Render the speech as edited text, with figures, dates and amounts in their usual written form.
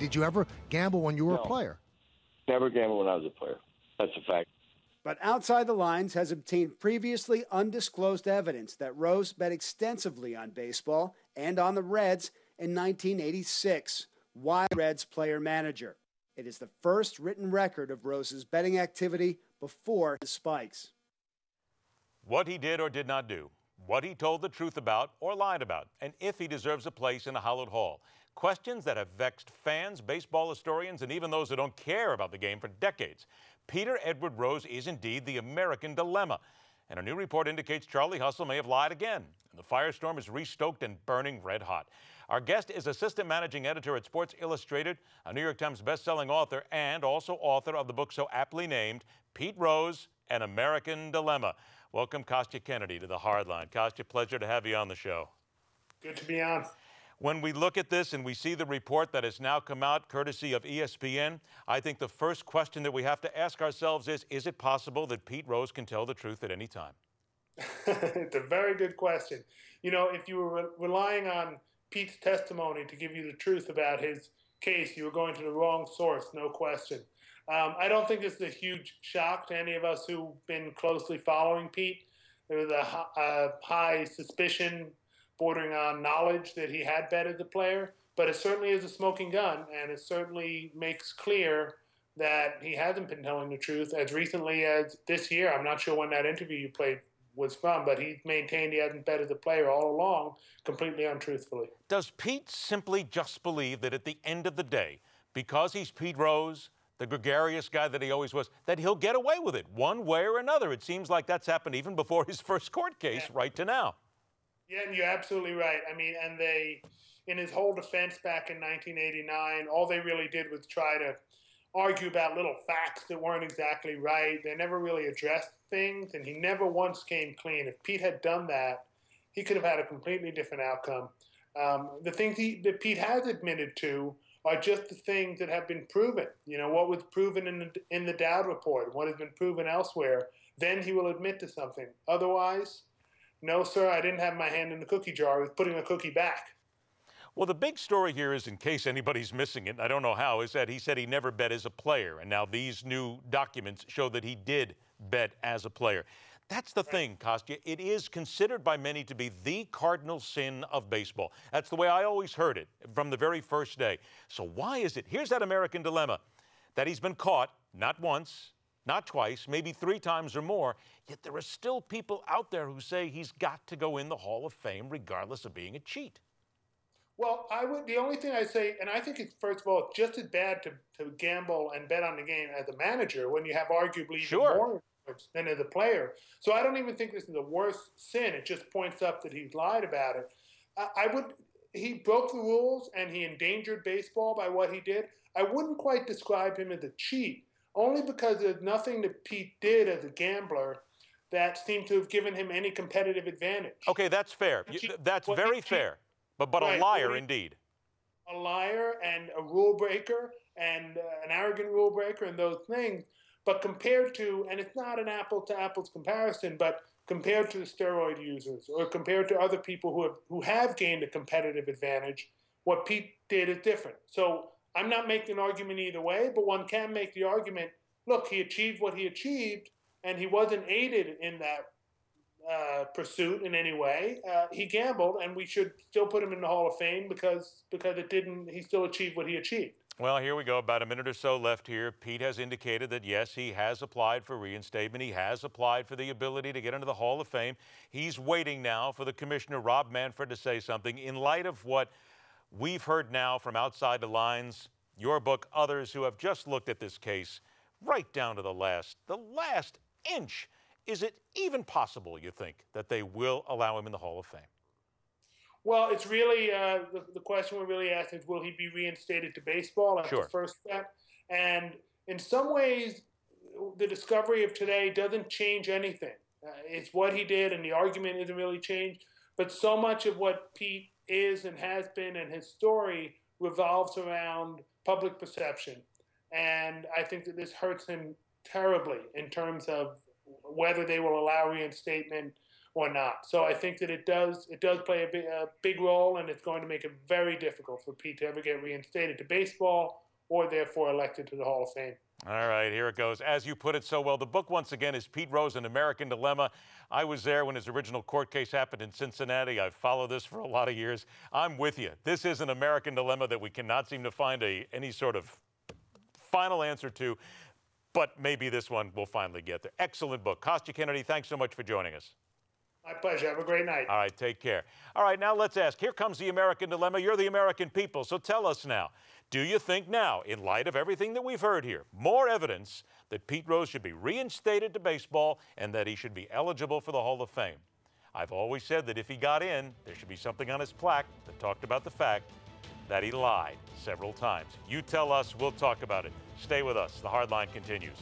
Did you ever gamble when you were a player? Never gambled when I was a player. That's a fact. But Outside the Lines has obtained previously undisclosed evidence that Rose bet extensively on baseball and on the Reds in 1986, while Reds player-manager. It is the first written record of Rose's betting activity before his spikes. What he did or did not do, what he told the truth about or lied about, and if he deserves a place in a hallowed hall. Questions that have vexed fans, baseball historians, and even those who don't care about the game for decades. Peter Edward Rose is indeed the American dilemma. And a new report indicates Charlie Hustle may have lied again. And the firestorm is restoked and burning red hot. Our guest is assistant managing editor at Sports Illustrated, a New York Times bestselling author, and also author of the book so aptly named, Pete Rose, An American Dilemma. Welcome, Kostya Kennedy, to the Hardline. Kostya, pleasure to have you on the show. Good to be on. When we look at this and we see the report that has now come out courtesy of ESPN, I think the first question that we have to ask ourselves is it possible that Pete Rose can tell the truth at any time? It's a very good question. You know, if you were relying on Pete's testimony to give you the truth about his case, you were going to the wrong source, no question. I don't think this is a huge shock to any of us who've been closely following Pete. There was a high suspicion bordering on knowledge that he had betted the player, but it certainly is a smoking gun, and it certainly makes clear that he hasn't been telling the truth as recently as this year. I'm not sure when that interview you played was from, but he maintained he hasn't betted the player all along, completely untruthfully. Does Pete simply just believe that at the end of the day, because he's Pete Rose, the gregarious guy that he always was, that he'll get away with it one way or another? It seems like that's happened even before his first court case, right to now. Yeah, and you're absolutely right. I mean, and they, in his whole defense back in 1989, all they really did was try to argue about little facts that weren't exactly right. They never really addressed things, and he never once came clean. If Pete had done that, he could have had a completely different outcome. The things that Pete has admitted to are just the things that have been proven. You know, what was proven in the Dowd report, what has been proven elsewhere, then he will admit to something. Otherwise, no, sir, I didn't have my hand in the cookie jar. I was putting a cookie back. Well, the big story here is, in case anybody's missing it, I don't know how, is that he said he never bet as a player. And now these new documents show that he did bet as a player. That's the thing, Kostya. It is considered by many to be the cardinal sin of baseball. That's the way I always heard it from the very first day. So why is it? Here's that American dilemma, that he's been caught not once, not twice, maybe 3 times or more, yet there are still people out there who say he's got to go in the Hall of Fame regardless of being a cheat. Well, the only thing I say, and I think it's, first of all, just as bad to gamble and bet on the game as a manager when you have arguably even more than as a player. So I don't even think this is the worst sin. It just points up that he's lied about it. He broke the rules and he endangered baseball by what he did. I wouldn't quite describe him as a cheat, only because there's nothing that Pete did as a gambler that seemed to have given him any competitive advantage. Okay, that's fair. That's very fair. But right, a liar indeed. A liar and a rule breaker and an arrogant rule breaker and those things. But compared to, and it's not an apple-to-apples comparison, but compared to the steroid users or compared to other people who have gained a competitive advantage, what Pete did is different. So I'm not making an argument either way, but one can make the argument, look, he achieved what he achieved, and he wasn't aided in that pursuit in any way. He gambled, and we should still put him in the Hall of Fame because he still achieved what he achieved. Well, here we go. About a minute or so left here. Pete has indicated that, yes, he has applied for reinstatement. He has applied for the ability to get into the Hall of Fame. He's waiting now for the commissioner, Rob Manfred, to say something. In light of what we've heard now from Outside the Lines, your book, others who have just looked at this case right down to the last inch, is it even possible, you think, that they will allow him in the Hall of Fame? Well, it's really the question we're really asking is, will he be reinstated to baseball? That's the first step. And in some ways, the discovery of today doesn't change anything. It's what he did, and the argument isn't really changed. But so much of what Pete is and has been and his story revolves around public perception. And I think that this hurts him terribly in terms of whether they will allow reinstatement, or not. So I think that it does play a big role, and it's going to make it very difficult for Pete to ever get reinstated to baseball or therefore elected to the Hall of Fame. All right, here it goes. As you put it so well, the book once again is Pete Rose, An American Dilemma. I was there when his original court case happened in Cincinnati. I've followed this for a lot of years. I'm with you. This is an American dilemma that we cannot seem to find any sort of final answer to, but maybe this one will finally get there. Excellent book. Kostya Kennedy, thanks so much for joining us. My pleasure. Have a great night. All right, take care. All right, now let's ask. Here comes the American dilemma. You're the American people, so tell us now. Do you think now, in light of everything that we've heard here, more evidence that Pete Rose should be reinstated to baseball and that he should be eligible for the Hall of Fame? I've always said that if he got in, there should be something on his plaque that talked about the fact that he lied several times. You tell us, we'll talk about it. Stay with us. The Hard Line continues.